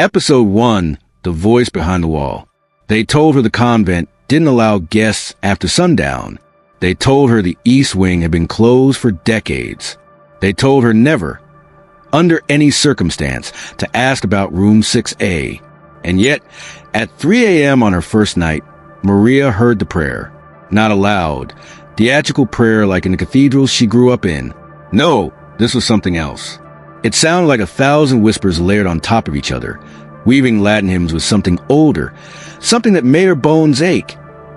Episode 1, The Voice Behind the Wall. They told her the convent didn't allow guests after sundown. They told her the East Wing had been closed for decades. They told her never, under any circumstance, to ask about room 6A. And yet, at 3 a.m. on her first night, Maria heard the prayer. Not a loud, theatrical prayer like in the cathedrals she grew up in. No, this was something else. It sounded like 1,000 whispers layered on top of each other, weaving Latin hymns with something older, something that made her bones ache,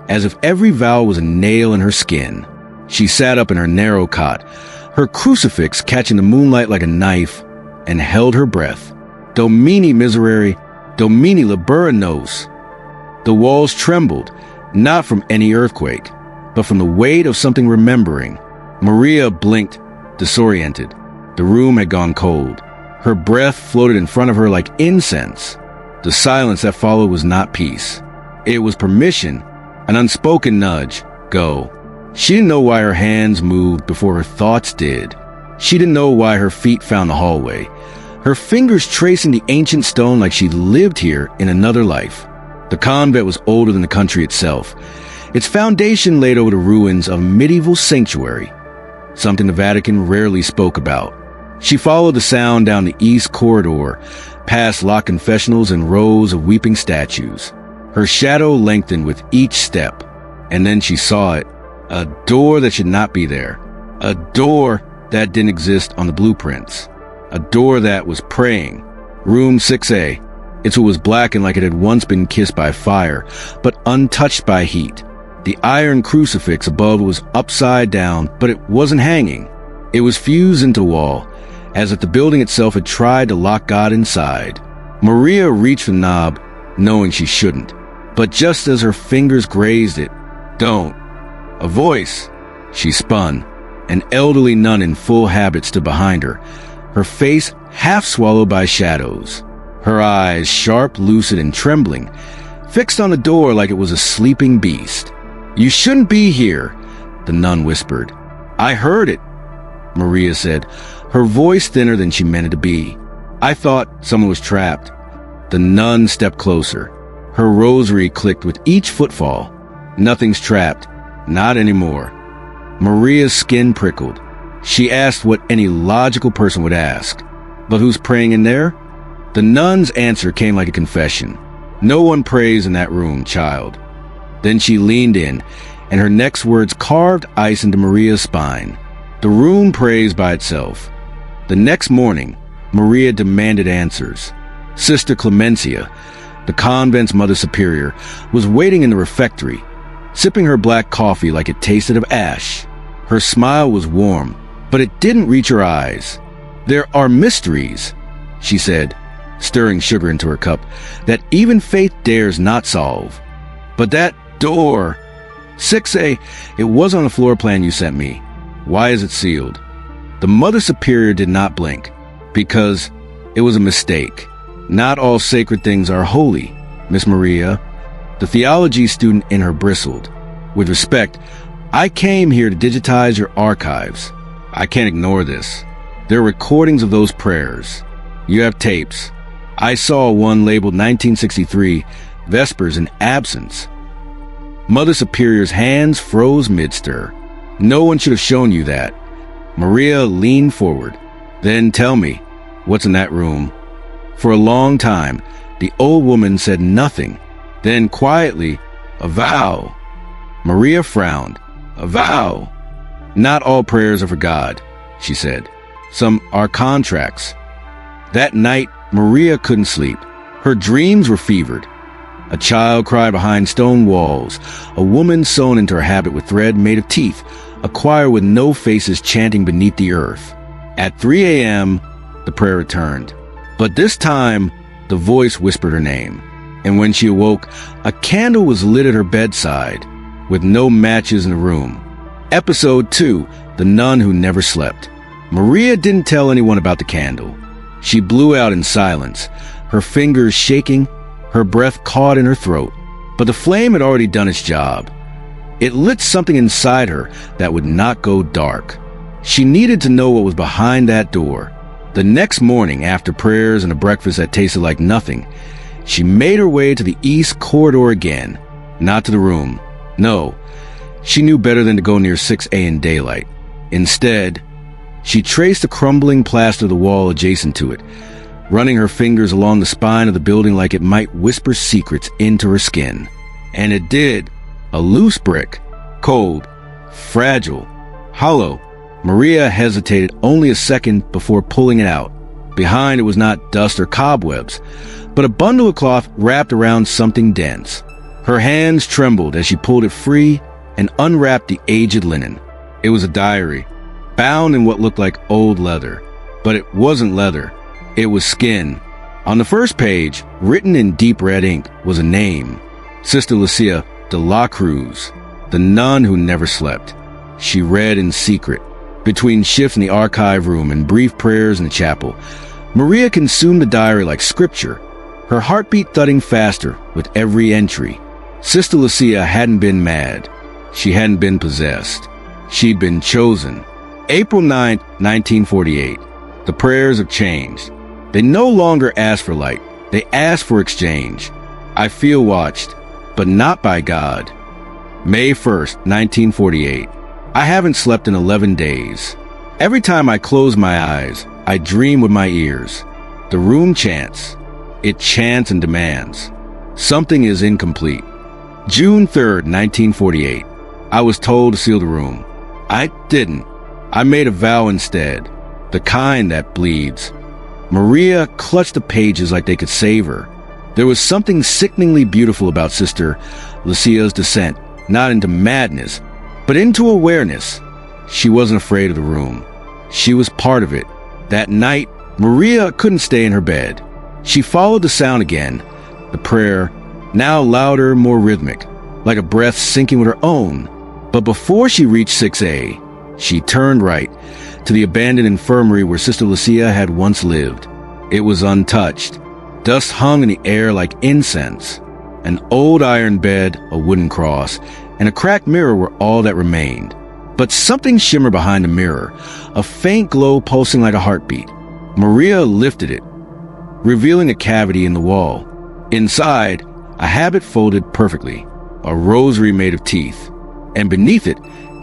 as if every vowel was a nail in her skin. She sat up in her narrow cot, her crucifix catching the moonlight like a knife, and held her breath. Domini miserere, Domini libera nos. The walls trembled, not from any earthquake, but from the weight of something remembering. Maria blinked, disoriented. The room had gone cold. Her breath floated in front of her like incense. The silence that followed was not peace. It was permission, an unspoken nudge. Go. She didn't know why her hands moved before her thoughts did. She didn't know why her feet found the hallway, her fingers tracing the ancient stone like she'd lived here in another life. The convent was older than the country itself. Its foundation laid over the ruins of a medieval sanctuary, something the Vatican rarely spoke about. She followed the sound down the east corridor, past locked confessionals and rows of weeping statues. Her shadow lengthened with each step, and then she saw it. A door that should not be there. A door that didn't exist on the blueprints. A door that was praying. Room 6A. It was blackened like it had once been kissed by fire, but untouched by heat. The iron crucifix above was upside down, but it wasn't hanging. It was fused into the wall, as if the building itself had tried to lock God inside. Maria reached for the knob, knowing she shouldn't. But just as her fingers grazed it, don't. A voice. She spun. An elderly nun in full habit stood behind her, her face half swallowed by shadows. Her eyes, sharp, lucid, and trembling, fixed on the door like it was a sleeping beast. You shouldn't be here, the nun whispered. I heard it, Maria said, her voice thinner than she meant it to be. I thought someone was trapped. The nun stepped closer. Her rosary clicked with each footfall. Nothing's trapped. Not anymore. Maria's skin prickled. She asked what any logical person would ask. But who's praying in there? The nun's answer came like a confession. No one prays in that room, child. Then she leaned in, and her next words carved ice into Maria's spine. The room prays by itself. The next morning, Maria demanded answers. Sister Clemencia, the convent's mother superior, was waiting in the refectory, sipping her black coffee like it tasted of ash. Her smile was warm, but it didn't reach her eyes. There are mysteries, she said, stirring sugar into her cup, that even faith dares not solve. But that door, 6A, it was on the floor plan you sent me. Why is it sealed? The Mother Superior did not blink, because it was a mistake. Not all sacred things are holy, Miss Maria. The theology student in her bristled. With respect, I came here to digitize your archives. I can't ignore this. There are recordings of those prayers. You have tapes. I saw one labeled 1963, Vespers in Absence. Mother Superior's hands froze mid-stir. No one should have shown you that. Maria leaned forward. Then tell me, what's in that room? For a long time, the old woman said nothing. Then quietly, a vow. Maria frowned. A vow. Not all prayers are for God, she said. Some are contracts. That night, Maria couldn't sleep. Her dreams were fevered. A child cried behind stone walls, a woman sewn into her habit with thread made of teeth, a choir with no faces chanting beneath the earth. At 3 a.m., the prayer returned. But this time, the voice whispered her name. And when she awoke, a candle was lit at her bedside, with no matches in the room. Episode 2, The Nun Who Never Slept. Maria didn't tell anyone about the candle. She blew out in silence, her fingers shaking, her breath caught in her throat. But the flame had already done its job. It lit something inside her that would not go dark. She needed to know what was behind that door. The next morning, after prayers and a breakfast that tasted like nothing, she made her way to the east corridor again. Not to the room. No, she knew better than to go near 6A in daylight. Instead, she traced the crumbling plaster of the wall adjacent to it, running her fingers along the spine of the building like it might whisper secrets into her skin. And it did. A loose brick. Cold. Fragile. Hollow. Maria hesitated only a second before pulling it out. Behind it was not dust or cobwebs, but a bundle of cloth wrapped around something dense. Her hands trembled as she pulled it free and unwrapped the aged linen. It was a diary, bound in what looked like old leather. But it wasn't leather. It was skin. On the first page, written in deep red ink, was a name. Sister Lucia de la Cruz, the nun who never slept. She read in secret. Between shifts in the archive room and brief prayers in the chapel, Maria consumed the diary like scripture, her heartbeat thudding faster with every entry. Sister Lucia hadn't been mad. She hadn't been possessed. She'd been chosen. April 9th, 1948. The prayers have changed. They no longer ask for light. They ask for exchange. I feel watched, but not by God. May 1st, 1948. I haven't slept in 11 days. Every time I close my eyes, I dream with my ears. The room chants. It chants and demands. Something is incomplete. June 3rd, 1948. I was told to seal the room. I didn't. I made a vow instead. The kind that bleeds. Maria clutched the pages like they could save her. There was something sickeningly beautiful about Sister Lucia's descent, not into madness, but into awareness. She wasn't afraid of the room. She was part of it. That night, Maria couldn't stay in her bed. She followed the sound again, the prayer, now louder, more rhythmic, like a breath syncing with her own. But before she reached 6A, she turned right to the abandoned infirmary where Sister Lucia had once lived. It was untouched. Dust hung in the air like incense. An old iron bed, a wooden cross, and a cracked mirror were all that remained. But something shimmered behind the mirror, a faint glow pulsing like a heartbeat. Maria lifted it, revealing a cavity in the wall. Inside, a habit folded perfectly, a rosary made of teeth, and beneath it,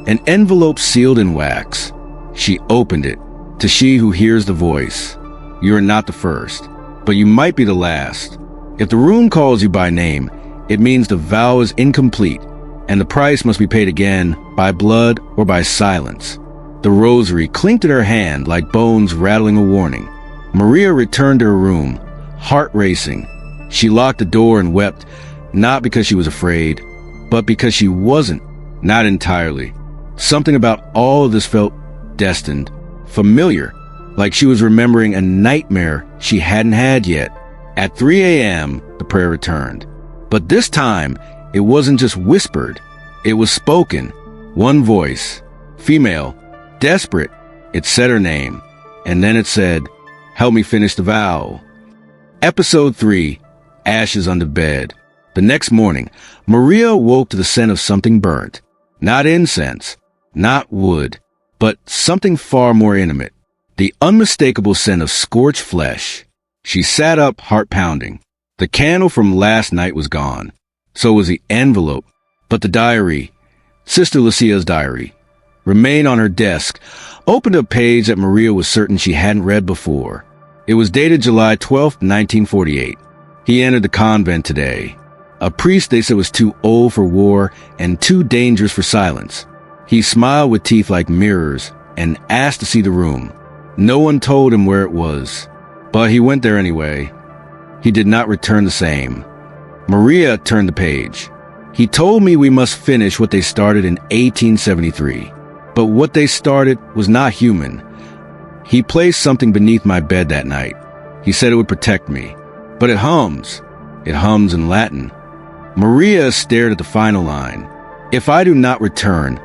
an envelope sealed in wax. She opened it. To she who hears the voice, you are not the first, but you might be the last. If the room calls you by name, it means the vow is incomplete, and the price must be paid again by blood or by silence. The rosary clinked in her hand like bones rattling a warning. Maria returned to her room, heart racing. She locked the door and wept, not because she was afraid, but because she wasn't, not entirely. Something about all of this felt destined, familiar, like she was remembering a nightmare she hadn't had yet. At 3 a.m., the prayer returned. But this time, it wasn't just whispered. It was spoken. One voice. Female. Desperate. It said her name. And then it said, help me finish the vow. Episode 3. Ashes under bed. The next morning, Maria woke to the scent of something burnt. Not incense. Not wood. But something far more intimate. The unmistakable scent of scorched flesh. She sat up, heart pounding. The candle from last night was gone. So was the envelope. But the diary, Sister Lucia's diary, remained on her desk, opened a page that Maria was certain she hadn't read before. It was dated July 12, 1948. He entered the convent today. A priest they said was too old for war and too dangerous for silence. He smiled with teeth like mirrors and asked to see the room. No one told him where it was, but he went there anyway. He did not return the same. Maria turned the page. He told me we must finish what they started in 1873. But what they started was not human. He placed something beneath my bed that night. He said it would protect me. But it hums. It hums in Latin. Maria stared at the final line. If I do not return,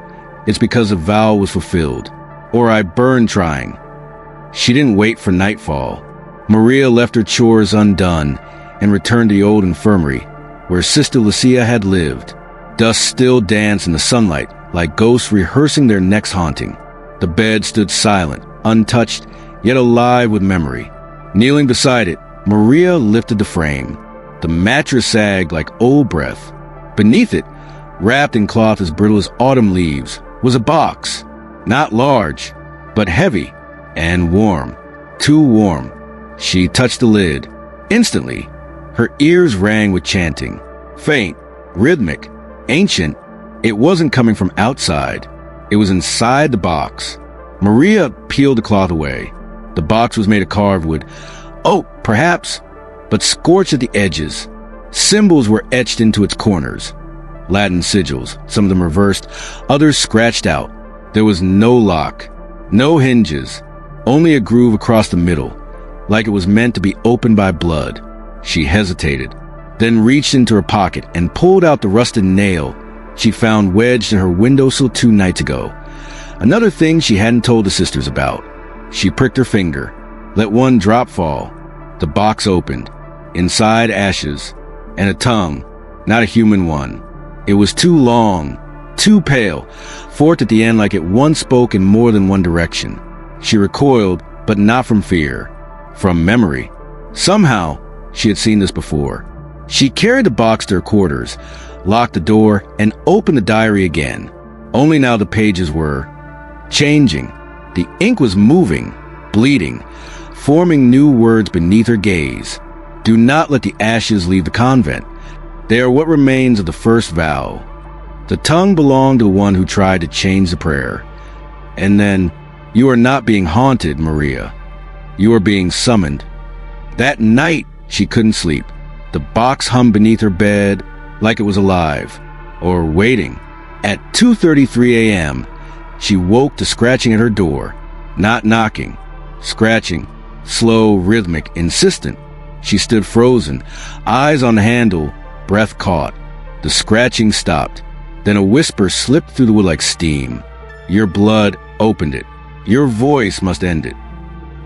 it's because the vow was fulfilled, or I burned trying. She didn't wait for nightfall. Maria left her chores undone and returned to the old infirmary where Sister Lucia had lived. Dust still danced in the sunlight like ghosts rehearsing their next haunting. The bed stood silent, untouched, yet alive with memory. Kneeling beside it, Maria lifted the frame. The mattress sagged like old breath. Beneath it, wrapped in cloth as brittle as autumn leaves, was a box. Not large, but heavy and warm. Too warm. She touched the lid. Instantly, her ears rang with chanting. Faint, rhythmic, ancient. It wasn't coming from outside. It was inside the box. Maria peeled the cloth away. The box was made of carved wood. Oak, perhaps, but scorched at the edges. Symbols were etched into its corners. Latin sigils, some of them reversed, others scratched out. There was no lock, no hinges, only a groove across the middle, like it was meant to be opened by blood. She hesitated, then reached into her pocket and pulled out the rusted nail she found wedged in her windowsill 2 nights ago. Another thing she hadn't told the sisters about. She pricked her finger, let one drop fall. The box opened. Inside, ashes, and a tongue, not a human one. It was too long, too pale, forked at the end like it once spoke in more than one direction. She recoiled, but not from fear, from memory. Somehow, she had seen this before. She carried the box to her quarters, locked the door, and opened the diary again. Only now the pages were changing. The ink was moving, bleeding, forming new words beneath her gaze. Do not let the ashes leave the convent. They are what remains of the first vow. The tongue belonged to one who tried to change the prayer. And then, you are not being haunted, Maria. You are being summoned. That night, she couldn't sleep. The box hummed beneath her bed like it was alive, or waiting. At 2:33 a.m., she woke to scratching at her door. Not knocking, scratching, slow, rhythmic, insistent. She stood frozen, eyes on the handle, breath caught. The scratching stopped. Then a whisper slipped through the wood like steam. Your blood opened it. Your voice must end it.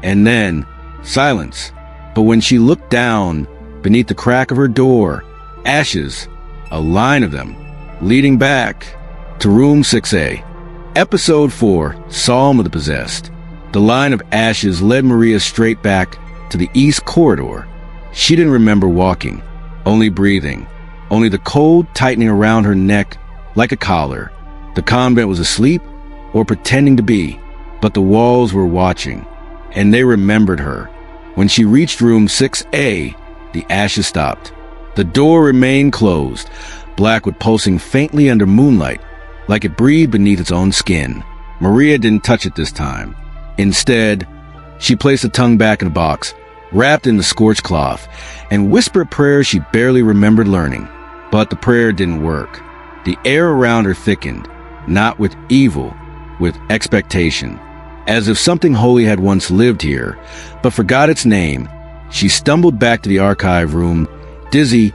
And then, silence. But when she looked down, beneath the crack of her door, ashes, a line of them, leading back to room 6A. Episode 4, Psalm of the Possessed. The line of ashes led Maria straight back to the east corridor. She didn't remember walking, only breathing, only the cold tightening around her neck like a collar. The convent was asleep or pretending to be, but the walls were watching, and they remembered her. When she reached room 6A, the ashes stopped. The door remained closed, black with pulsing faintly under moonlight, like it breathed beneath its own skin. Maria didn't touch it this time. Instead, she placed the tongue back in a box, wrapped in the scorched cloth, and whispered prayers she barely remembered learning. But the prayer didn't work. The air around her thickened, not with evil, with expectation. As if something holy had once lived here, but forgot its name. She stumbled back to the archive room, dizzy,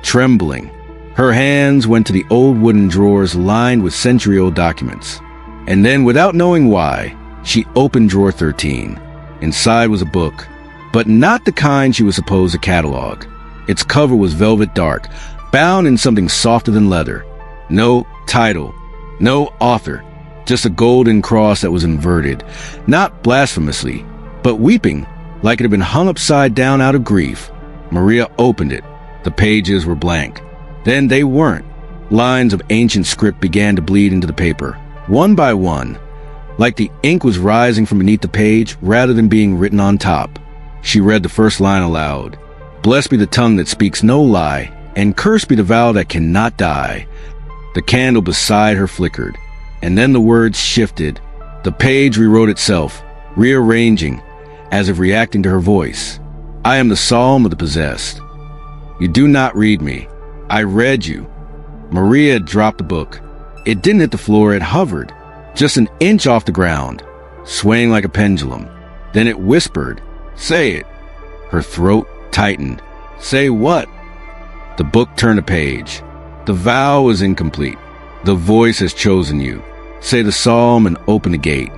trembling. Her hands went to the old wooden drawers lined with century-old documents. And then, without knowing why, she opened drawer 13. Inside was a book, but not the kind she was supposed to catalog. Its cover was velvet dark, bound in something softer than leather. No title, no author, just a golden cross that was inverted, not blasphemously, but weeping like it had been hung upside down out of grief. Maria opened it. The pages were blank. Then they weren't. Lines of ancient script began to bleed into the paper, one by one, like the ink was rising from beneath the page rather than being written on top. She read the first line aloud. Blessed be the tongue that speaks no lie, and cursed be the vow that cannot die. The candle beside her flickered, and then the words shifted. The page rewrote itself, rearranging, as if reacting to her voice. I am the Psalm of the Possessed. You do not read me. I read you. Maria dropped the book. It didn't hit the floor, it hovered, just an inch off the ground, swaying like a pendulum. Then it whispered, "Say it." Her throat tightened. Say what? The book turned a page. The vow is incomplete. The voice has chosen you. Say the psalm and open the gate.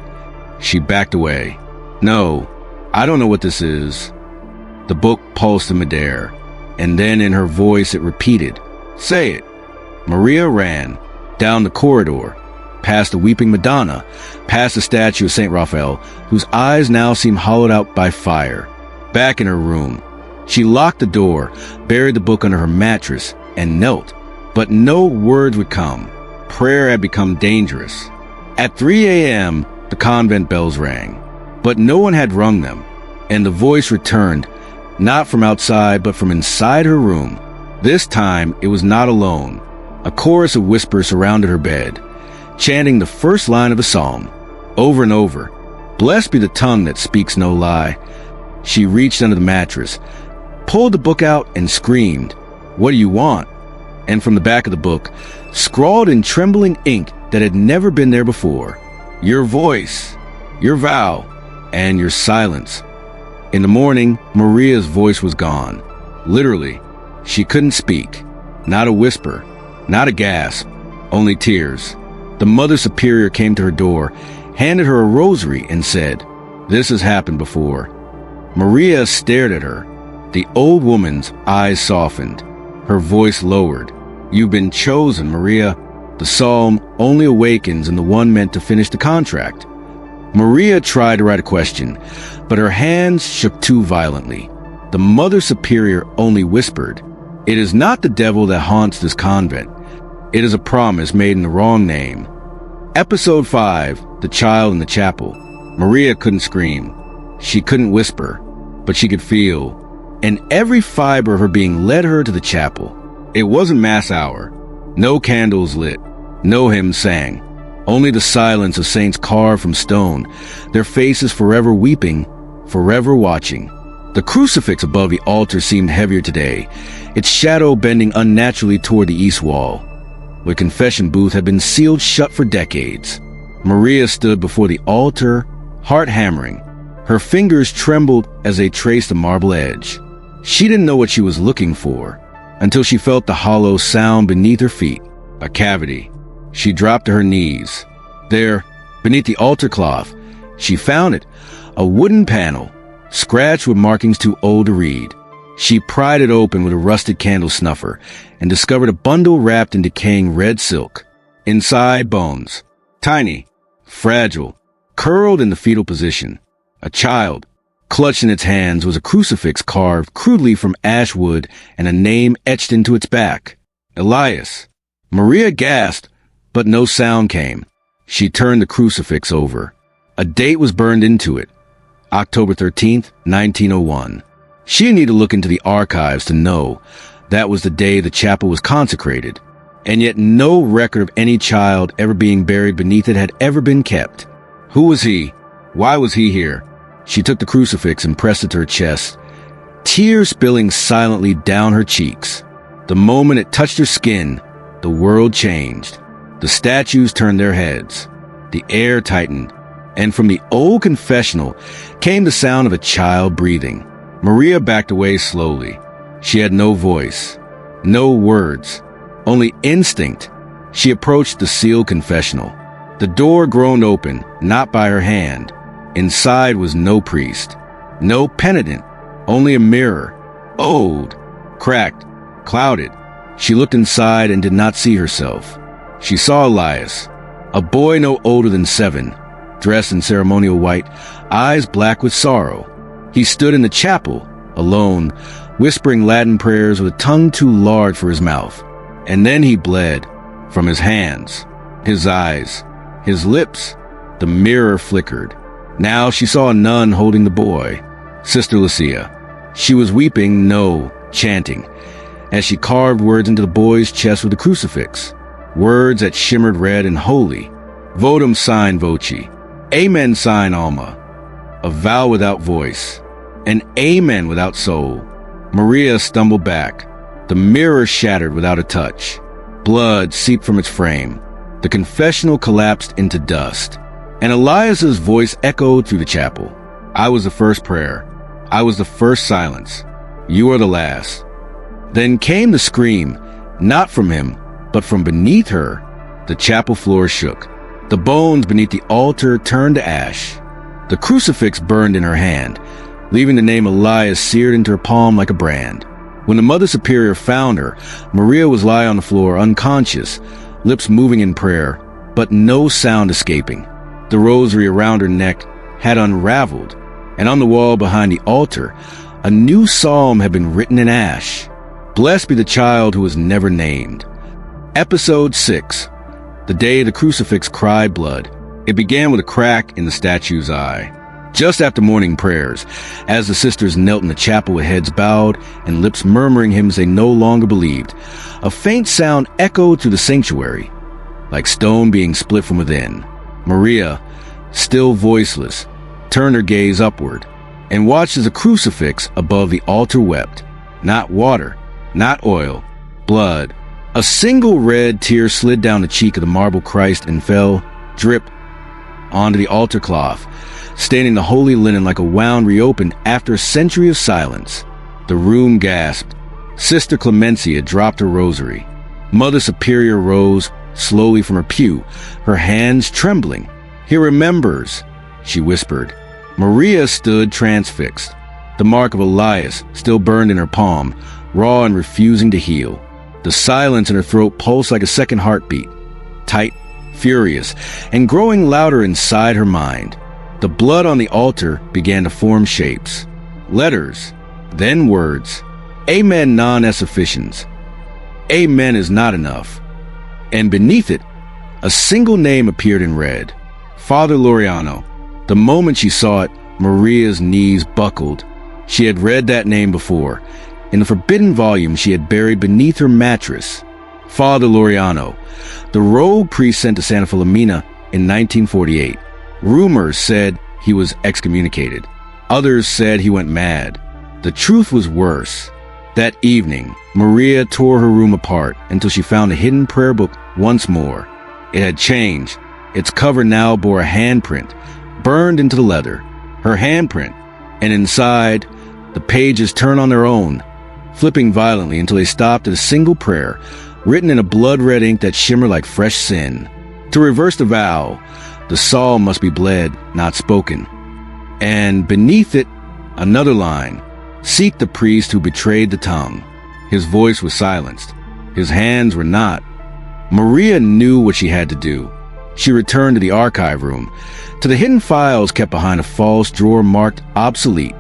She backed away. No, I don't know what this is. The book pulsed in midair, and then in her voice it repeated, "Say it." Maria ran down the corridor, past the weeping Madonna, past the statue of St. Raphael, whose eyes now seemed hollowed out by fire. Back in her room, she locked the door, buried the book under her mattress, and knelt. But no words would come. Prayer had become dangerous. At 3 a.m., the convent bells rang, but no one had rung them, and the voice returned, not from outside, but from inside her room. This time, it was not alone. A chorus of whispers surrounded her bed, chanting the first line of a psalm, over and over. Blessed be the tongue that speaks no lie. She reached under the mattress, pulled the book out, and screamed, "What do you want?" And from the back of the book, scrawled in trembling ink that had never been there before, "Your voice, your vow, and your silence." In the morning, Maria's voice was gone. Literally, she couldn't speak. Not a whisper, not a gasp, only tears. The Mother Superior came to her door, handed her a rosary, and said, "This has happened before." Maria stared at her. The old woman's eyes softened. Her voice lowered. "You've been chosen, Maria. The psalm only awakens in the one meant to finish the contract." Maria tried to write a question, but her hands shook too violently. The Mother Superior only whispered, "It is not the devil that haunts this convent. It is a promise made in the wrong name." Episode 5, The Child in the Chapel. Maria couldn't scream. She couldn't whisper, but she could feel, and every fiber of her being led her to the chapel. It wasn't Mass hour. No candles lit. No hymns sang. Only the silence of saints carved from stone, their faces forever weeping, forever watching. The crucifix above the altar seemed heavier today, its shadow bending unnaturally toward the east wall. The confession booth had been sealed shut for decades. Maria stood before the altar, heart hammering. Her fingers trembled as they traced the marble edge. She didn't know what she was looking for, until she felt the hollow sound beneath her feet, a cavity. She dropped to her knees. There, beneath the altar cloth, she found it, a wooden panel, scratched with markings too old to read. She pried it open with a rusted candle snuffer and discovered a bundle wrapped in decaying red silk. Inside, bones, tiny, fragile, curled in the fetal position. A child, clutched in its hands, was a crucifix carved crudely from ash wood and a name etched into its back. Elias. Maria gasped, but no sound came. She turned the crucifix over. A date was burned into it. October 13th, 1901. She didn't need to look into the archives to know that was the day the chapel was consecrated, and yet no record of any child ever being buried beneath it had ever been kept. Who was he? Why was he here? She took the crucifix and pressed it to her chest, tears spilling silently down her cheeks. The moment it touched her skin, the world changed. The statues turned their heads. The air tightened, and from the old confessional came the sound of a child breathing. Maria backed away slowly. She had no voice, no words, only instinct. She approached the sealed confessional. The door groaned open, not by her hand. Inside was no priest, no penitent, only a mirror, old, cracked, clouded. She looked inside and did not see herself. She saw Elias, a boy no older than 7, dressed in ceremonial white, eyes black with sorrow. He stood in the chapel, alone, whispering Latin prayers with a tongue too large for his mouth. And then he bled, from his hands, his eyes, his lips. The mirror flickered. Now she saw a nun holding the boy, Sister Lucia. She was weeping, no, chanting, as she carved words into the boy's chest with a crucifix, words that shimmered red and holy. Votum sine voce, amen sine alma, a vow without voice, an amen without soul. Maria stumbled back. The mirror shattered without a touch. Blood seeped from its frame. The confessional collapsed into dust, and Elias's voice echoed through the chapel. I was the first prayer. I was the first silence. You are the last. Then came the scream, not from him, but from beneath her. The chapel floor shook. The bones beneath the altar turned to ash. The crucifix burned in her hand, leaving the name Elias seared into her palm like a brand. When the Mother Superior found her, Maria was lying on the floor unconscious, lips moving in prayer, but no sound escaping. The rosary around her neck had unraveled, and on the wall behind the altar, a new psalm had been written in ash. Blessed be the child who was never named. Episode 6. The day the crucifix cried blood. It began with a crack in the statue's eye. Just after morning prayers, as the sisters knelt in the chapel with heads bowed and lips murmuring hymns they no longer believed, a faint sound echoed through the sanctuary, like stone being split from within. Maria, still voiceless, turned her gaze upward and watched as a crucifix above the altar wept. Not water, not oil, blood. A single red tear slid down the cheek of the marble Christ and fell, drip, onto the altar cloth, staining the holy linen like a wound reopened after a century of silence. The room gasped. Sister Clemencia dropped her rosary. Mother Superior rose slowly from her pew, her hands trembling. "He remembers," she whispered. Maria stood transfixed. The mark of Elias still burned in her palm, raw and refusing to heal. The silence in her throat pulsed like a second heartbeat, tight, furious, and growing louder inside her mind. The blood on the altar began to form shapes. Letters, then words. Amen non est sufficient. Amen is not enough. And beneath it, a single name appeared in red. Father Laureano. The moment she saw it, Maria's knees buckled. She had read that name before, in the forbidden volume she had buried beneath her mattress. Father Laureano, the rogue priest sent to Santa Filomena in 1948. Rumors said he was excommunicated. Others said he went mad. The truth was worse. That evening, Maria tore her room apart until she found a hidden prayer book once more. It had changed. Its cover now bore a handprint, burned into the leather. Her handprint, and inside, the pages turned on their own, flipping violently until they stopped at a single prayer, written in a blood-red ink that shimmered like fresh sin. To reverse the vow, the psalm must be bled, not spoken. And beneath it, another line. Seek the priest who betrayed the tongue. His voice was silenced. His hands were not. Maria knew what she had to do. She returned to the archive room, to the hidden files kept behind a false drawer marked obsolete.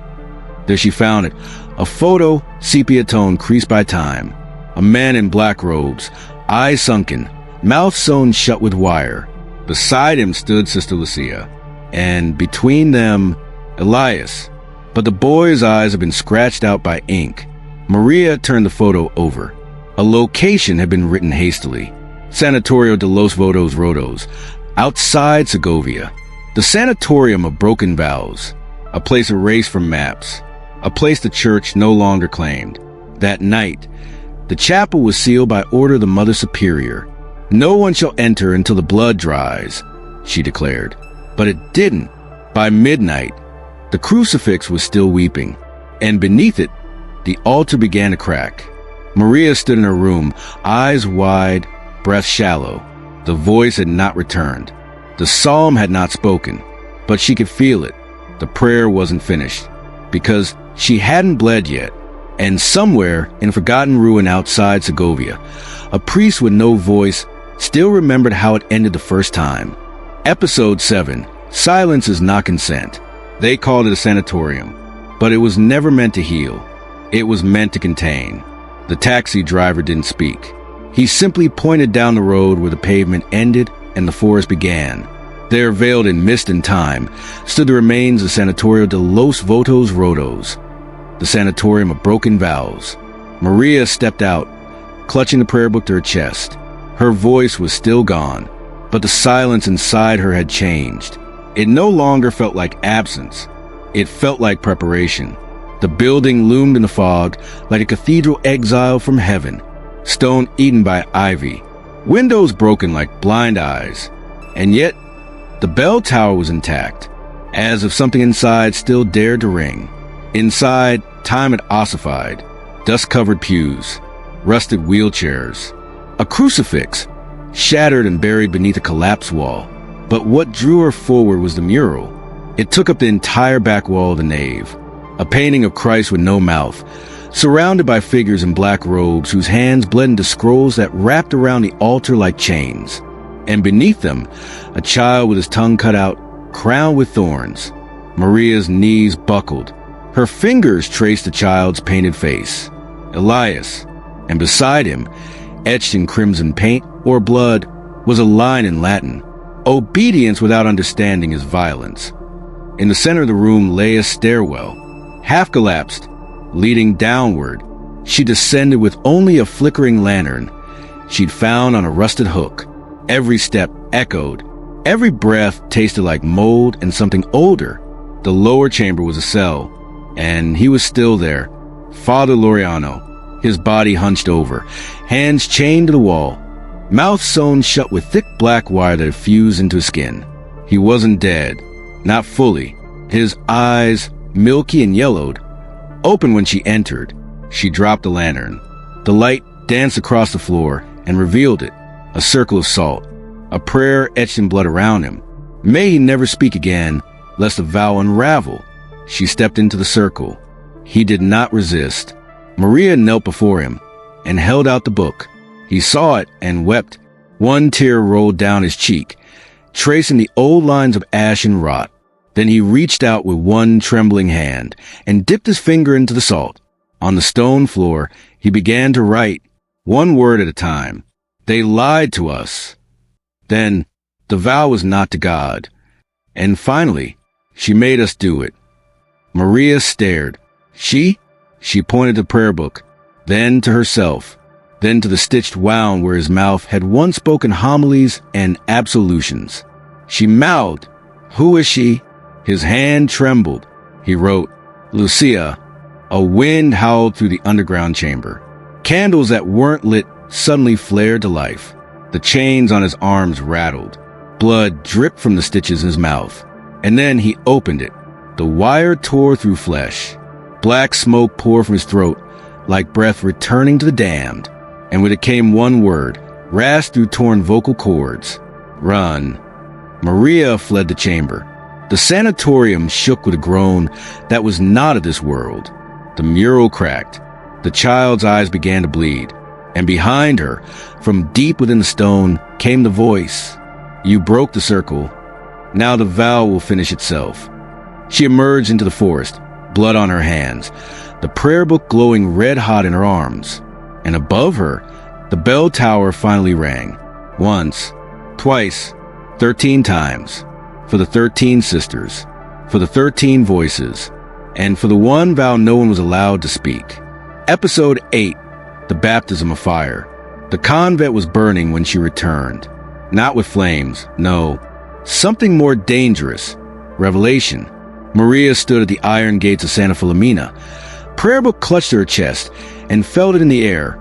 There she found it, a photo, sepia tone creased by time. A man in black robes, eyes sunken, mouth sewn shut with wire. Beside him stood Sister Lucia, and between them, Elias. But the boy's eyes had been scratched out by ink. Maria turned the photo over. A location had been written hastily. Sanatorio de los Votos Rotos, outside Segovia. The Sanatorium of Broken Vows, a place erased from maps, a place the church no longer claimed. That night, the chapel was sealed by order of the Mother Superior. No one shall enter until the blood dries, she declared. But it didn't. By midnight, the crucifix was still weeping, and beneath it, the altar began to crack. Maria stood in her room, eyes wide, breath shallow. The voice had not returned. The psalm had not spoken, but she could feel it. The prayer wasn't finished, because she hadn't bled yet. And somewhere in a forgotten ruin outside Segovia, a priest with no voice still remembered how it ended the first time. Episode 7. Silence is not consent. They called it a sanatorium, but it was never meant to heal. It was meant to contain. The taxi driver didn't speak. He simply pointed down the road where the pavement ended and the forest began. There, veiled in mist and time, stood the remains of Sanatorio de los Votos Rotos, the Sanatorium of Broken Vows. Maria stepped out, clutching the prayer book to her chest. Her voice was still gone, but the silence inside her had changed. It no longer felt like absence. It felt like preparation. The building loomed in the fog like a cathedral exiled from heaven, stone eaten by ivy, windows broken like blind eyes. And yet, the bell tower was intact, as if something inside still dared to ring. Inside, time had ossified, dust-covered pews, rusted wheelchairs, a crucifix, shattered and buried beneath a collapsed wall. But what drew her forward was the mural. It took up the entire back wall of the nave, a painting of Christ with no mouth, surrounded by figures in black robes whose hands bled into scrolls that wrapped around the altar like chains. and beneath them, a child with his tongue cut out, crowned with thorns. Maria's knees buckled. Her fingers traced the child's painted face, Elias, and beside him, etched in crimson paint or blood, was a line in Latin: "Obedience without understanding is violence." In the center of the room lay a stairwell, half collapsed, leading downward. She descended with only a flickering lantern she'd found on a rusted hook. Every step echoed. Every breath tasted like mold and something older. The lower chamber was a cell, and he was still there. Father Laureano, his body hunched over, hands chained to the wall, mouth sewn shut with thick black wire that had fused into his skin. He wasn't dead, not fully. His eyes, milky and yellowed, opened when she entered. She dropped the lantern. The light danced across the floor and revealed it, a circle of salt, a prayer etched in blood around him. May he never speak again, lest the vow unravel. She stepped into the circle. He did not resist. Maria knelt before him and held out the book. He saw it and wept. One tear rolled down his cheek, tracing the old lines of ash and rot. Then he reached out with one trembling hand and dipped his finger into the salt. On the stone floor, he began to write, one word at a time. They lied to us. Then, the vow was not to God. And finally, she made us do it. Maria stared. She pointed to the prayer book, then to herself, then to the stitched wound where his mouth had once spoken homilies and absolutions. She mouthed, "Who is she?" His hand trembled. He wrote, "Lucia." A wind howled through the underground chamber. Candles that weren't lit suddenly flared to life. The chains on his arms rattled. Blood dripped from the stitches in his mouth. And then he opened it. The wire tore through flesh. Black smoke poured from his throat, like breath returning to the damned. And with it came one word, rasped through torn vocal cords: "Run." Maria fled the chamber. The sanatorium shook with a groan that was not of this world. The mural cracked. The child's eyes began to bleed. And behind her, from deep within the stone, came the voice: "You broke the circle. Now the vow will finish itself." She emerged into the forest, blood on her hands, the prayer book glowing red-hot in her arms. And above her, the bell tower finally rang. Once, twice, 13 times. For the 13 sisters, for the 13 voices, and for the one vow no one was allowed to speak. Episode 8, The Baptism of Fire. The convent was burning when she returned. Not with flames, no. Something more dangerous. Revelation. Maria stood at the iron gates of Santa Filomena. Prayer book clutched to her chest and felt it in the air,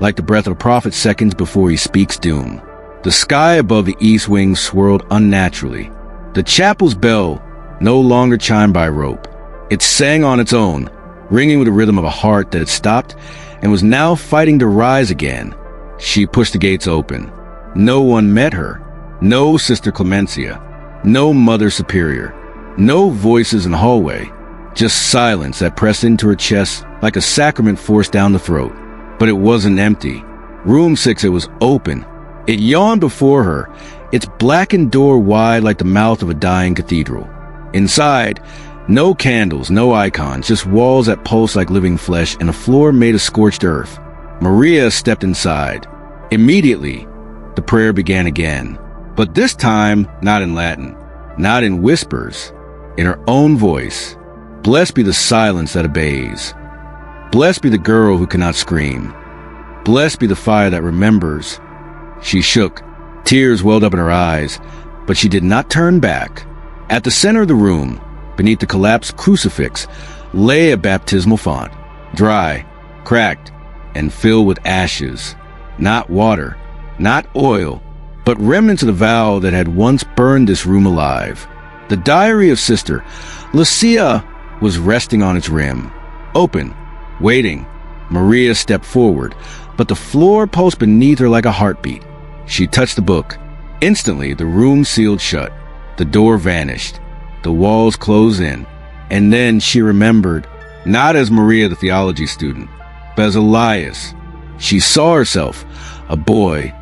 like the breath of a prophet seconds before he speaks doom. The sky above the east wing swirled unnaturally. The chapel's bell no longer chimed by rope. It sang on its own, ringing with the rhythm of a heart that had stopped and was now fighting to rise again. She pushed the gates open. No one met her. No Sister Clemencia. No Mother Superior. No voices in the hallway. Just silence that pressed into her chest like a sacrament forced down the throat. But it wasn't empty. Room 6, it was open. It yawned before her, its blackened door wide like the mouth of a dying cathedral. Inside, no candles, no icons, just walls that pulsed like living flesh and a floor made of scorched earth. Maria stepped inside. Immediately, the prayer began again. But this time, not in Latin, not in whispers, in her own voice. Blessed be the silence that obeys. Blessed be the girl who cannot scream. Blessed be the fire that remembers. She shook. Tears welled up in her eyes, but she did not turn back. At the center of the room, beneath the collapsed crucifix, lay a baptismal font, dry, cracked, and filled with ashes. Not water, not oil, but remnants of the vow that had once burned this room alive. The diary of Sister Lucia was resting on its rim, open, waiting. Maria stepped forward, but the floor pulsed beneath her like a heartbeat. She touched the book. Instantly, the room sealed shut. The door vanished. The walls closed in. And then she remembered, not as Maria the theology student, but as Elias. She saw herself, a boy,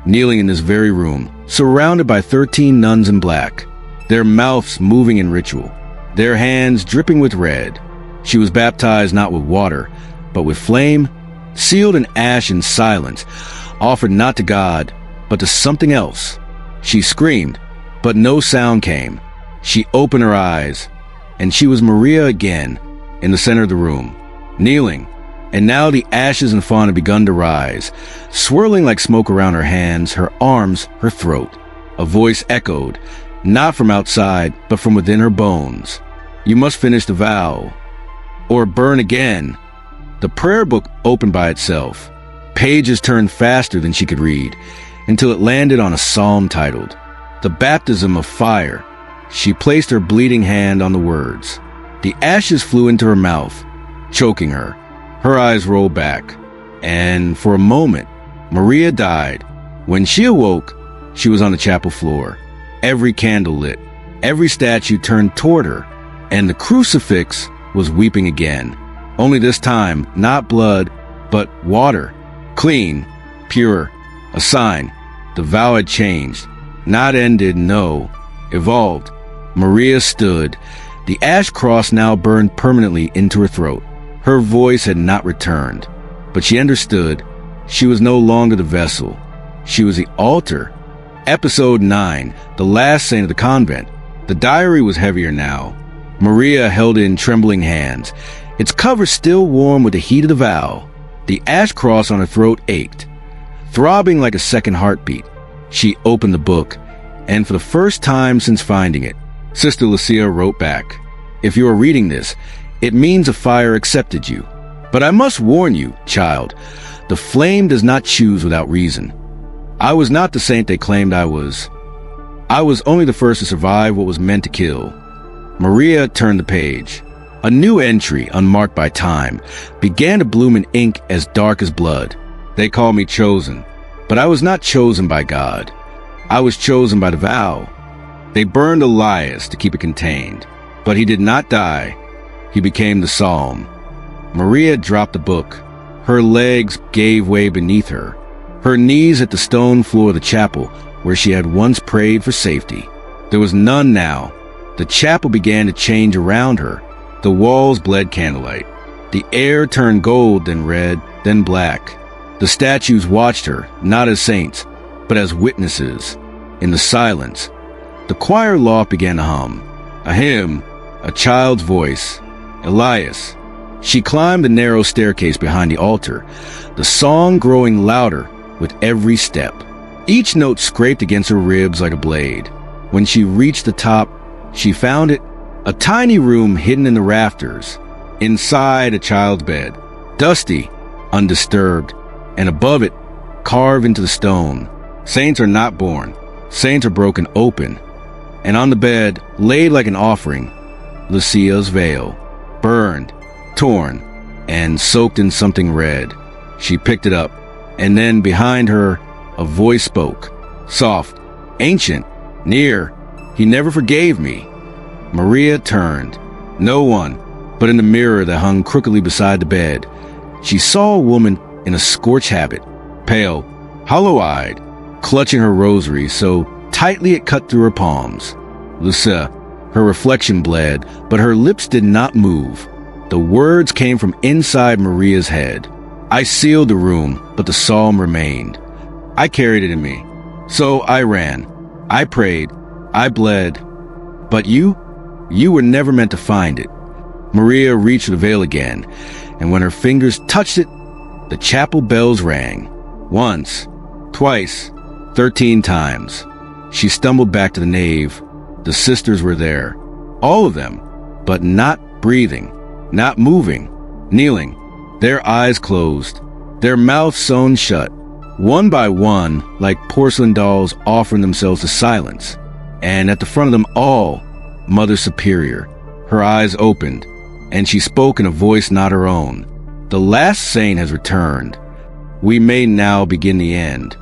kneeling in this very room, surrounded by 13 nuns in black, their mouths moving in ritual, their hands dripping with red. She was baptized not with water, but with flame, sealed in ash and silence, offered not to God, but to something else. She screamed, but no sound came. She opened her eyes, and she was Maria again, in the center of the room, kneeling. And now the ashes and fawn had begun to rise, swirling like smoke around her hands, her arms, her throat. A voice echoed, not from outside, but from within her bones. You must finish the vow, or burn again. The prayer book opened by itself. Pages turned faster than she could read, until it landed on a psalm titled, The Baptism of Fire. She placed her bleeding hand on the words. The ashes flew into her mouth, choking her. Her eyes rolled back, and for a moment, Maria died. When she awoke, she was on the chapel floor. Every candle lit, every statue turned toward her, and the crucifix was weeping again. Only this time, not blood, but water. Clean, pure, a sign. The vow had changed. Not ended, no. Evolved. Maria stood. The ash cross now burned permanently into her throat. Her voice had not returned, but she understood. She was no longer the vessel. She was the altar. Episode 9, the last saint of the convent. The diary was heavier now. Maria held it in trembling hands, its cover still warm with the heat of the vow. The ash cross on her throat ached, throbbing like a second heartbeat. She opened the book, and for the first time since finding it, Sister Lucia wrote back, If you are reading this, it means a fire accepted you. But I must warn you, child, the flame does not choose without reason. I was not the saint they claimed I was. I was only the first to survive what was meant to kill. Maria turned the page. A new entry, unmarked by time, began to bloom in ink as dark as blood. They called me chosen, but I was not chosen by God. I was chosen by the vow. They burned Elias to keep it contained, but he did not die. He became the psalm. Maria dropped the book. Her legs gave way beneath her. Her knees hit the stone floor of the chapel where she had once prayed for safety. There was none now. The chapel began to change around her. The walls bled candlelight. The air turned gold, then red, then black. The statues watched her, not as saints, but as witnesses. In the silence, the choir loft began to hum. A hymn, a child's voice. Elias. She climbed the narrow staircase behind the altar, the song growing louder with every step. Each note scraped against her ribs like a blade. When she reached the top, she found it, a tiny room hidden in the rafters. Inside, a child's bed, dusty, undisturbed, and above it, carved into the stone. Saints are not born. Saints are broken open. And on the bed, laid like an offering, Lucia's veil, burned, torn, and soaked in something red. She picked it up, and then behind her, a voice spoke, soft, ancient, near. He never forgave me. Maria turned. No one, but in the mirror that hung crookedly beside the bed, she saw a woman in a scorched habit, pale, hollow-eyed, clutching her rosary so tightly it cut through her palms. Lucia, her reflection bled, but her lips did not move. The words came from inside Maria's head. I sealed the room, but the psalm remained. I carried it in me. So I ran. I prayed. I bled. But you were never meant to find it. Maria reached the veil again, and when her fingers touched it, the chapel bells rang. Once, twice, 13 times. She stumbled back to the nave. The sisters were there. All of them, but not breathing, not moving, kneeling, their eyes closed, their mouths sewn shut, one by one, like porcelain dolls offering themselves to silence. And at the front of them all, Mother Superior. Her eyes opened, and she spoke in a voice not her own. The last saint has returned. We may now begin the end.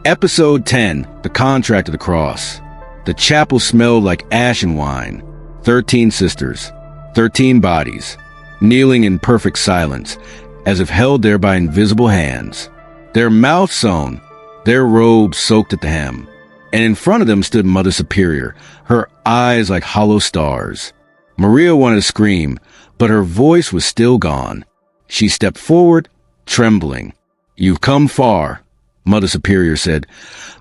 Episode 10, The Contract of the Cross. The chapel smelled like ash and wine. 13 sisters, 13 bodies, kneeling in perfect silence, as if held there by invisible hands. Their mouths sewn, their robes soaked at the hem. And in front of them stood Mother Superior, her eyes like hollow stars. Maria wanted to scream, but her voice was still gone. She stepped forward, trembling. "You've come far," Mother Superior said.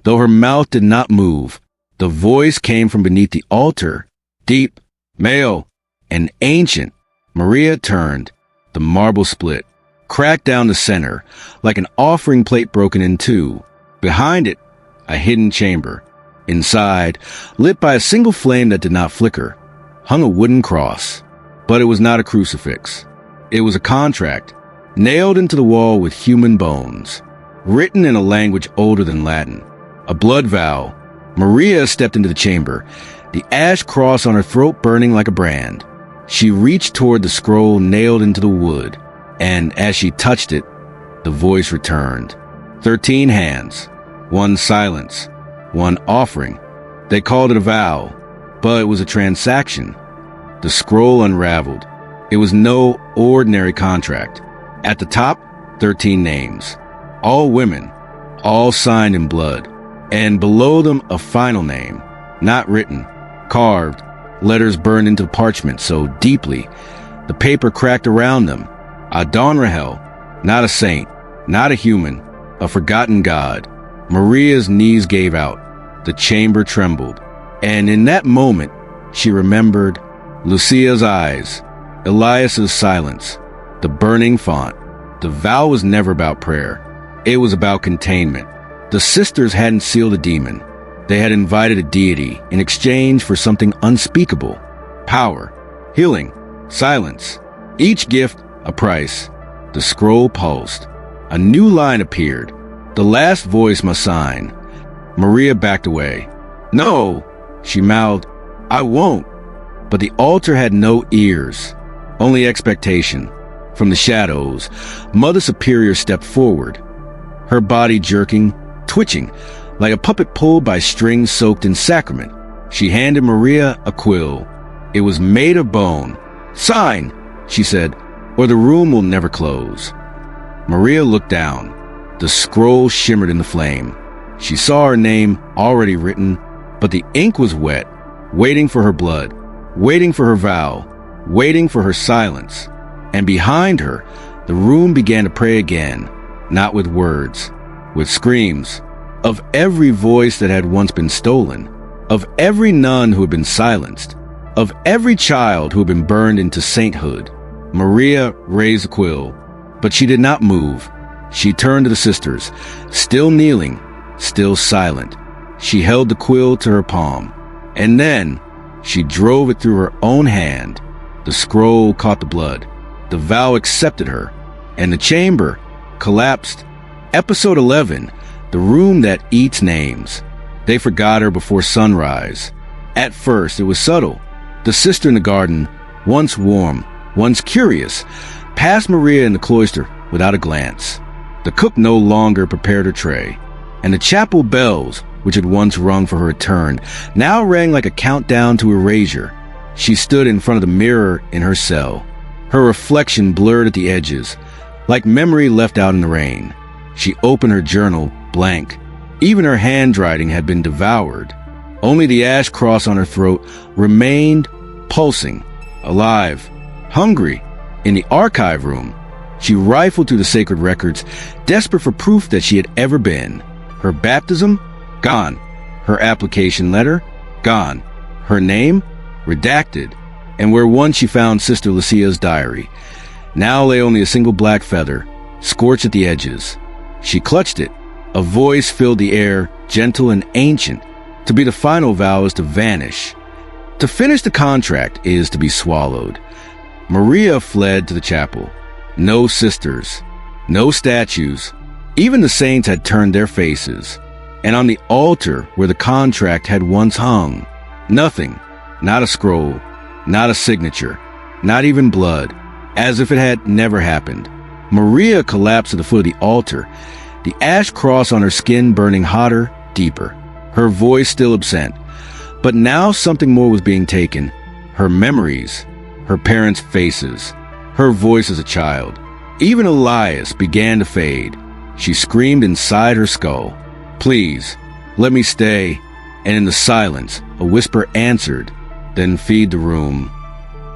Though her mouth did not move, the voice came from beneath the altar, deep, male, and ancient. Maria turned. The marble split, cracked down the center, like an offering plate broken in two. Behind it, a hidden chamber. Inside, lit by a single flame that did not flicker, hung a wooden cross. But it was not a crucifix. It was a contract, nailed into the wall with human bones, written in a language older than Latin. A blood vow. Maria stepped into the chamber, the ash cross on her throat burning like a brand. She reached toward the scroll nailed into the wood, and as she touched it, the voice returned. 13 hands, one silence, one offering. They called it a vow, but it was a transaction. The scroll unraveled. It was no ordinary contract. At the top, 13 names, all women, all signed in blood, and below them a final name, not written, carved, letters burned into parchment so deeply, the paper cracked around them. Adon Rahel, not a saint, not a human, a forgotten god. Maria's knees gave out. The chamber trembled. And in that moment, she remembered Lucia's eyes, Elias's silence, the burning font. The vow was never about prayer. It was about containment. The sisters hadn't sealed a demon. They had invited a deity in exchange for something unspeakable. Power, healing, silence. Each gift, a price. The scroll pulsed. A new line appeared. The last voice must sign. Maria backed away. "No," she mouthed. "I won't." But the altar had no ears, only expectation. From the shadows, Mother Superior stepped forward, her body jerking, twitching, like a puppet pulled by strings soaked in sacrament. She handed Maria a quill. It was made of bone. "Sign," she said, "or the room will never close." Maria looked down. The scroll shimmered in the flame. She saw her name already written, but the ink was wet, waiting for her blood, waiting for her vow, waiting for her silence. And behind her, the room began to pray again, not with words, with screams, of every voice that had once been stolen, of every nun who had been silenced, of every child who had been burned into sainthood. Maria raised the quill, but she did not move. She turned to the sisters, still kneeling, still silent. She held the quill to her palm, and then she drove it through her own hand. The scroll caught the blood. The vow accepted her, and the chamber collapsed. Episode 11, the room that eats names. They forgot her before sunrise. At first, it was subtle. The sister in the garden, once warm, once curious, passed Maria in the cloister without a glance. The cook no longer prepared her tray, and the chapel bells, which had once rung for her return, now rang like a countdown to erasure. She stood in front of the mirror in her cell, her reflection blurred at the edges, like memory left out in the rain. She opened her journal, blank. Even her handwriting had been devoured. Only the ash cross on her throat remained pulsing, alive, hungry. In the archive room, she rifled through the sacred records, desperate for proof that she had ever been. Her baptism? Gone. Her application letter? Gone. Her name? Redacted. And where once she found Sister Lucia's diary, now lay only a single black feather, scorched at the edges. She clutched it. A voice filled the air, gentle and ancient. To be the final vow is to vanish. To finish the contract is to be swallowed. Maria fled to the chapel. No sisters, no statues. Even the saints had turned their faces. And on the altar where the contract had once hung, nothing, not a scroll, not a signature, not even blood, as if it had never happened. Maria collapsed at the foot of the altar, the ash cross on her skin burning hotter, deeper. Her voice still absent. But now something more was being taken. Her memories, her parents' faces, her voice as a child. Even Elias began to fade. She screamed inside her skull. Please, let me stay. And in the silence, a whisper answered, then feed the room.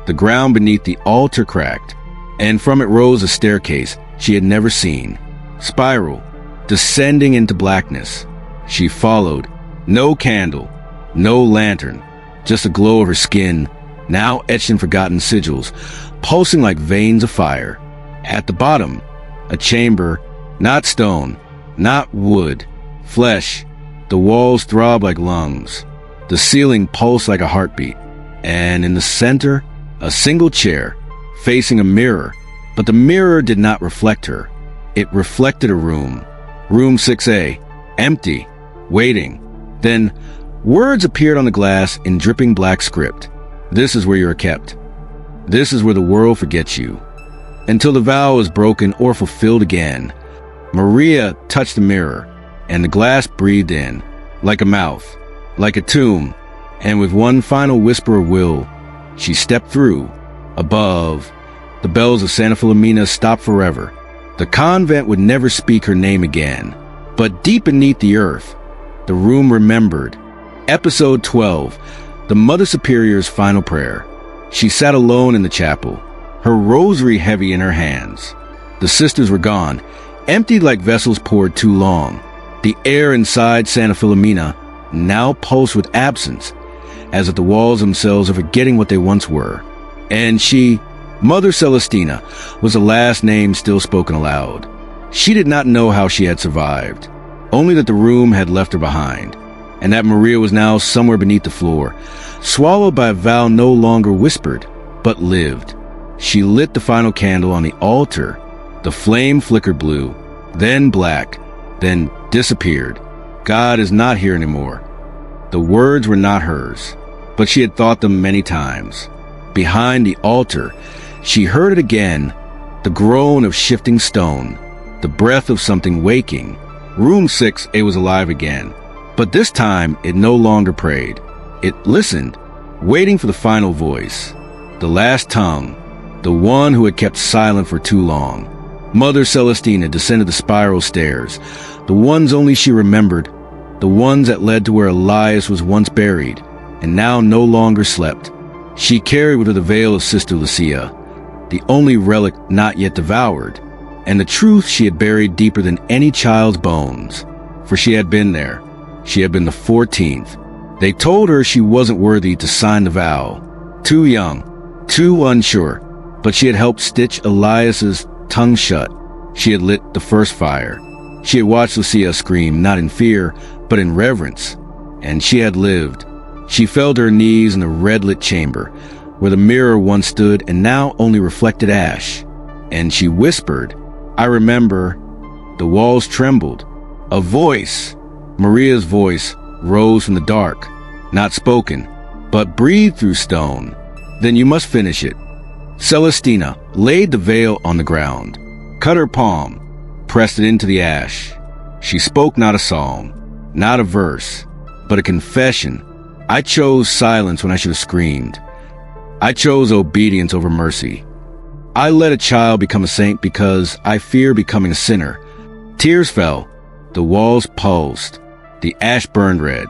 The ground beneath the altar cracked, and from it rose a staircase she had never seen. Spiral, descending into blackness. She followed. No candle, no lantern, just the glow of her skin, now etched in forgotten sigils, pulsing like veins of fire. At the bottom, a chamber, not stone, not wood, flesh. The walls throbbed like lungs. The ceiling pulsed like a heartbeat. And in the center, a single chair, facing a mirror. But the mirror did not reflect her. It reflected a room. Room 6A, empty, waiting. Then, words appeared on the glass in dripping black script. This is where you are kept. This is where the world forgets you. Until the vow is broken or fulfilled again. Maria touched the mirror, and the glass breathed in, like a mouth, like a tomb, and with one final whisper of will, she stepped through. Above, the bells of Santa Filomena stopped forever. The convent would never speak her name again. But deep beneath the earth, the room remembered. Episode 12, the Mother Superior's final prayer. She sat alone in the chapel, her rosary heavy in her hands. The sisters were gone, emptied like vessels poured too long. The air inside Santa Filomena now pulsed with absence, as if the walls themselves are forgetting what they once were. And she, Mother Celestina, was the last name still spoken aloud. She did not know how she had survived, only that the room had left her behind, and that Maria was now somewhere beneath the floor, swallowed by a vow no longer whispered, but lived. She lit the final candle on the altar. The flame flickered blue, then black, then disappeared. God is not here anymore. The words were not hers, but she had thought them many times. Behind the altar, she heard it again, the groan of shifting stone, the breath of something waking. Room 6A was alive again, but this time it no longer prayed. It listened, waiting for the final voice, the last tongue, the one who had kept silent for too long. Mother Celestina descended the spiral stairs, the ones only she remembered, the ones that led to where Elias was once buried, and now no longer slept. She carried with her the veil of Sister Lucia, the only relic not yet devoured, and the truth she had buried deeper than any child's bones. For she had been there. She had been the 14th. They told her she wasn't worthy to sign the vow. Too young, too unsure, but she had helped stitch Elias's tongue shut. She had lit the first fire. She had watched Lucia scream, not in fear, but in reverence. And she had lived. She fell to her knees in the red-lit chamber, where the mirror once stood and now only reflected ash. And she whispered, I remember. The walls trembled. A voice, Maria's voice, rose from the dark, not spoken, but breathed through stone. Then you must finish it. Celestina laid the veil on the ground, cut her palm, pressed it into the ash. She spoke not a psalm, not a verse, but a confession. I chose silence when I should have screamed. I chose obedience over mercy. I let a child become a saint because I fear becoming a sinner. Tears fell. The walls pulsed. The ash burned red.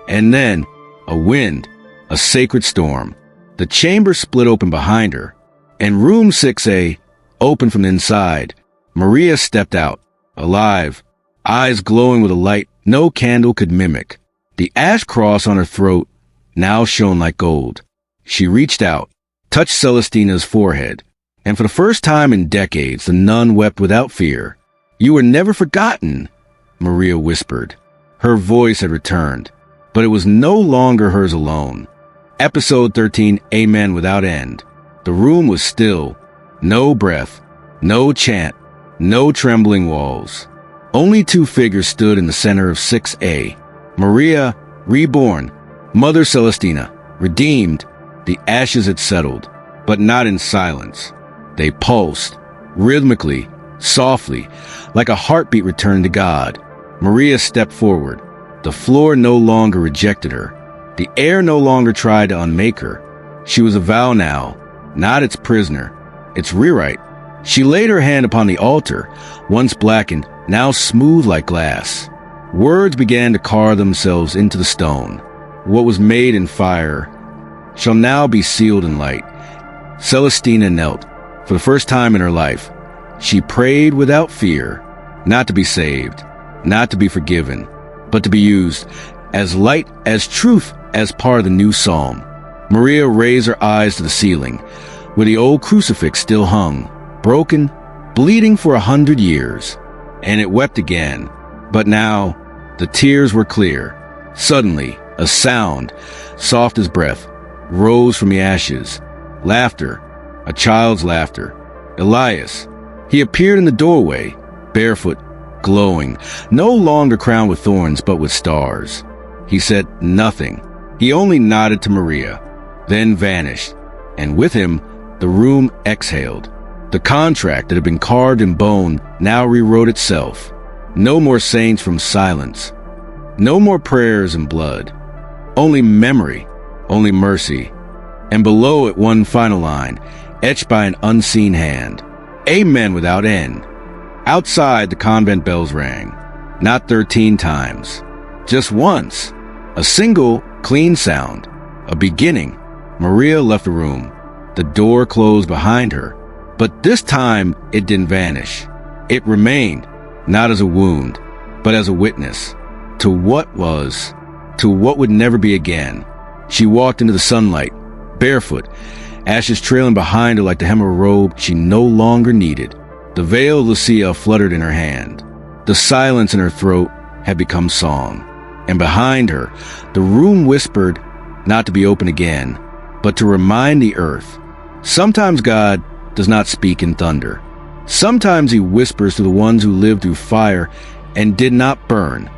And then, a wind, a sacred storm. The chamber split open behind her, and room 6A opened from the inside. Maria stepped out, alive, eyes glowing with a light no candle could mimic. The ash cross on her throat now shone like gold. She reached out, touched Celestina's forehead, and for the first time in decades, the nun wept without fear. You were never forgotten, Maria whispered. Her voice had returned, but it was no longer hers alone. Episode 13, Amen Without End. The room was still. No breath, no chant, no trembling walls. Only two figures stood in the center of 6A. Maria, reborn. Mother Celestina, redeemed. The ashes had settled, but not in silence. They pulsed, rhythmically, softly, like a heartbeat returned to God. Maria stepped forward. The floor no longer rejected her. The air no longer tried to unmake her. She was a vow now, not its prisoner, its rewrite. She laid her hand upon the altar, once blackened, now smooth like glass. Words began to carve themselves into the stone. What was made in fire shall now be sealed in light. Celestina knelt. For the first time in her life, she prayed without fear, not to be saved, not to be forgiven, but to be used as light, as truth, as part of the new psalm. Maria raised her eyes to the ceiling, where the old crucifix still hung, broken, bleeding for 100 years, and it wept again. But now, the tears were clear. Suddenly, a sound, soft as breath, rose from the ashes. Laughter, a child's laughter. Elias. He appeared in the doorway, barefoot, glowing, no longer crowned with thorns but with stars. He said nothing. He only nodded to Maria, then vanished, and with him, the room exhaled. The contract that had been carved in bone now rewrote itself. No more saints from silence. No more prayers and blood. Only memory, only mercy. And below it one final line, etched by an unseen hand. Amen without end. Outside, the convent bells rang. Not 13 times. Just once. A single, clean sound. A beginning. Maria left the room. The door closed behind her. But this time, it didn't vanish. It remained, not as a wound, but as a witness. To what was, to what would never be again. She walked into the sunlight, barefoot, ashes trailing behind her like the hem of a robe she no longer needed. The veil of Lucia fluttered in her hand. The silence in her throat had become song. And behind her, the room whispered, not to be open again, but to remind the earth. Sometimes God does not speak in thunder. Sometimes he whispers to the ones who lived through fire and did not burn.